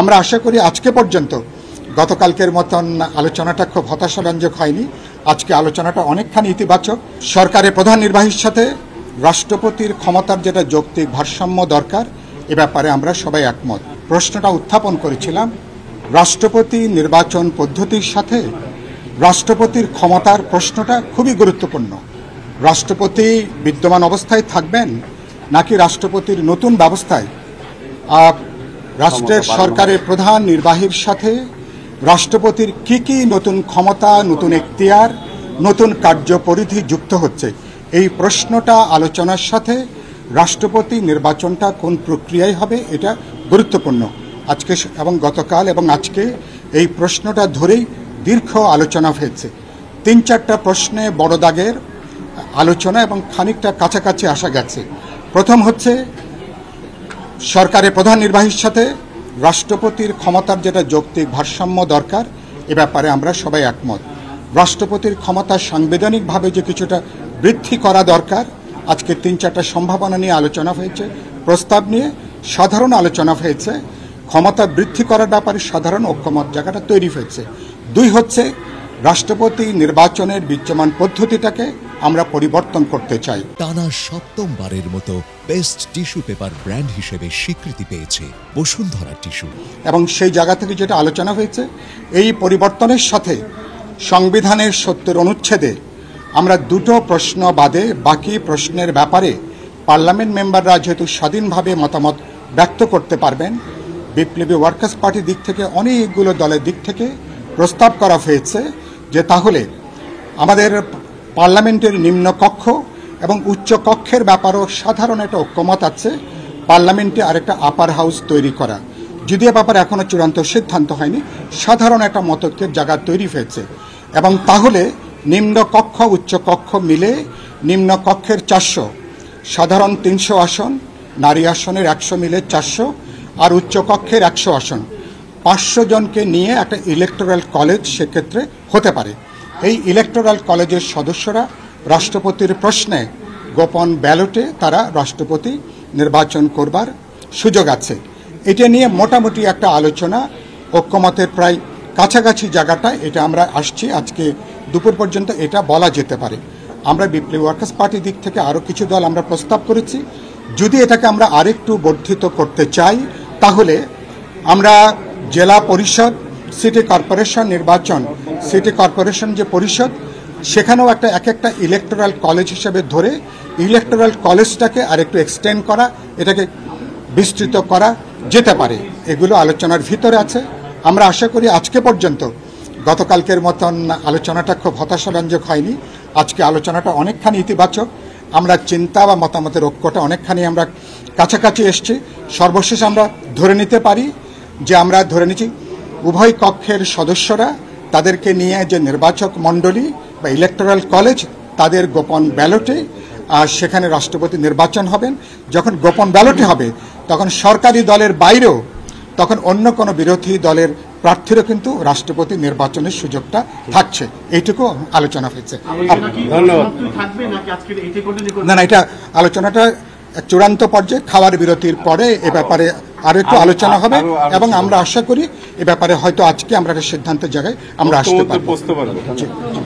আমরা আশা করি আজকে পর্যন্ত গতকালকের মতন আলোচনাটা খুব হতাশাব্যঞ্জক হয়নি। আজকে আলোচনাটা অনেকখানি ইতিবাচক। সরকারের প্রধান নির্বাহীর সাথে রাষ্ট্রপতির ক্ষমতার যেটা যৌক্তিক ভারসাম্য দরকার, এ ব্যাপারে আমরা সবাই একমত। প্রশ্নটা উত্থাপন করেছিলাম, রাষ্ট্রপতি নির্বাচন পদ্ধতির সাথে রাষ্ট্রপতির ক্ষমতার প্রশ্নটা খুবই গুরুত্বপূর্ণ। রাষ্ট্রপতি বিদ্যমান অবস্থায় থাকবেন নাকি রাষ্ট্রপতির নতুন ব্যবস্থায় রাষ্ট্রের সরকারের প্রধান নির্বাহীর সাথে রাষ্ট্রপতির কি কি নতুন ক্ষমতা, নতুন এখতিয়ার, নতুন কার্যপরিধি যুক্ত হচ্ছে, এই প্রশ্নটা আলোচনার সাথে রাষ্ট্রপতি নির্বাচনটা কোন প্রক্রিয়ায় হবে এটা গুরুত্বপূর্ণ। আজকে এবং গতকাল এবং আজকে এই প্রশ্নটা ধরেই দীর্ঘ আলোচনা হয়েছে। ৩-৪টা প্রশ্নে বড় দাগের আলোচনা এবং খানিকটা কাছাকাছি আসা গেছে। প্রথম হচ্ছে সরকারের প্রধান নির্বাহীর সাথে রাষ্ট্রপতির ক্ষমতার যেটা যৌক্তিক ভারসাম্য দরকার, এ ব্যাপারে আমরা সবাই একমত। রাষ্ট্রপতির ক্ষমতা সাংবিধানিকভাবে যে কিছুটা বৃদ্ধি করা দরকার, আজকে ৩-৪টা সম্ভাবনা নিয়ে আলোচনা হয়েছে, প্রস্তাব নিয়ে সাধারণ আলোচনা হয়েছে। ক্ষমতা বৃদ্ধি করার ব্যাপারে সাধারণ ঐক্যমত জায়গাটা তৈরি হয়েছে। ২ হচ্ছে রাষ্ট্রপতি নির্বাচনের বিদ্যমান পদ্ধতিটাকে আমরা পরিবর্তন করতে চাই। টানা ৭মবারের মতো বেস্ট টিস্যু পেপার ব্র্যান্ড হিসেবে স্বীকৃতি পেয়েছে বসুন্ধরা টিস্যু। এবং সেই জায়গা থেকে যেটা আলোচনা হয়েছে, এই পরিবর্তনের সাথে সংবিধানের ৭০ অনুচ্ছেদে আমরা ২টো প্রশ্ন বাদে বাকি প্রশ্নের ব্যাপারে পার্লামেন্ট মেম্বাররা যেহেতু স্বাধীনভাবে মতামত ব্যক্ত করতে পারবেন, বিপ্লবী ওয়ার্কার্স পার্টির দিক থেকে অনেকগুলো দলের দিক থেকে প্রস্তাব করা হয়েছে যে তাহলে আমাদের পার্লামেন্টের নিম্ন কক্ষ এবং উচ্চ কক্ষের ব্যাপারেও সাধারণ একটা ঐক্যমত আছে, পার্লামেন্টে আরেকটা আপার হাউস তৈরি করা। যদিও ব্যাপারে এখনও চূড়ান্ত সিদ্ধান্ত হয়নি, সাধারণ একটা মতৈক্যের জায়গা তৈরি হয়েছে। এবং তাহলে নিম্ন কক্ষ উচ্চ কক্ষ মিলে নিম্ন কক্ষের 400, সাধারণ 300 আসন, নারী আসনের 100 মিলে 400, আর উচ্চ কক্ষের 100 আসন, 500 জনকে নিয়ে একটা ইলেকটোরাল কলেজ সেক্ষেত্রে হতে পারে। এই ইলেকটোরাল কলেজের সদস্যরা রাষ্ট্রপতির প্রশ্নে গোপন ব্যালটে তারা রাষ্ট্রপতি নির্বাচন করবার সুযোগ আছে। এটা নিয়ে মোটামুটি একটা আলোচনা, ঐক্যমতের প্রায় কাছাকাছি জায়গাটা এটা আমরা আসছি। আজকে দুপুর পর্যন্ত এটা বলা যেতে পারে। আমরা বিপ্লবী ওয়ার্কার্স পার্টির দিক থেকে আরও কিছু দল আমরা প্রস্তাব করেছি, যদি এটাকে আমরা আরেকটু বর্ধিত করতে চাই তাহলে আমরা জেলা পরিষদ, সিটি কর্পোরেশন নির্বাচন, সিটি কর্পোরেশন যে পরিষদ, সেখানেও একটা ইলেকটোরাল কলেজ হিসেবে ধরে ইলেকটোরাল কলেজটাকে আরেকটু এক্সটেন্ড করা, এটাকে বিস্তৃত করা যেতে পারে। এগুলো আলোচনার ভিতরে আছে। আমরা আশা করি আজকে পর্যন্ত গতকালকের মতন আলোচনাটা খুব হতাশাব্যঞ্জক হয়নি। আজকে আলোচনাটা অনেকখানি ইতিবাচক। আমরা চিন্তা বা মতামতের ঐক্যটা অনেকখানি আমরা কাছাকাছি এসছি। সর্বশেষ আমরা ধরে নিতে পারি যে আমরা ধরে নিচ্ছি উভয় কক্ষের সদস্যরা তাদেরকে নিয়ে যে নির্বাচক মণ্ডলী বা ইলেকটোরাল কলেজ, তাদের গোপন ব্যালটে সেখানে রাষ্ট্রপতি নির্বাচন হবেন। যখন গোপন ব্যালটে হবে তখন সরকারি দলের বাইরেও তখন অন্য কোনো বিরোধী দলের প্রার্থীরও কিন্তু রাষ্ট্রপতি নির্বাচনের সুযোগটা থাকছে। এইটুকু আলোচনা হয়েছে। না, এটা আলোচনাটা চূড়ান্ত পর্যায়ে খাওয়ার বিরতির পরে এ ব্যাপারে আরো একটু আলোচনা হবে এবং আমরা আশা করি এ ব্যাপারে হয়তো আজকে আমরা একটা সিদ্ধান্তের জায়গায় আমরা আসতে পারবো।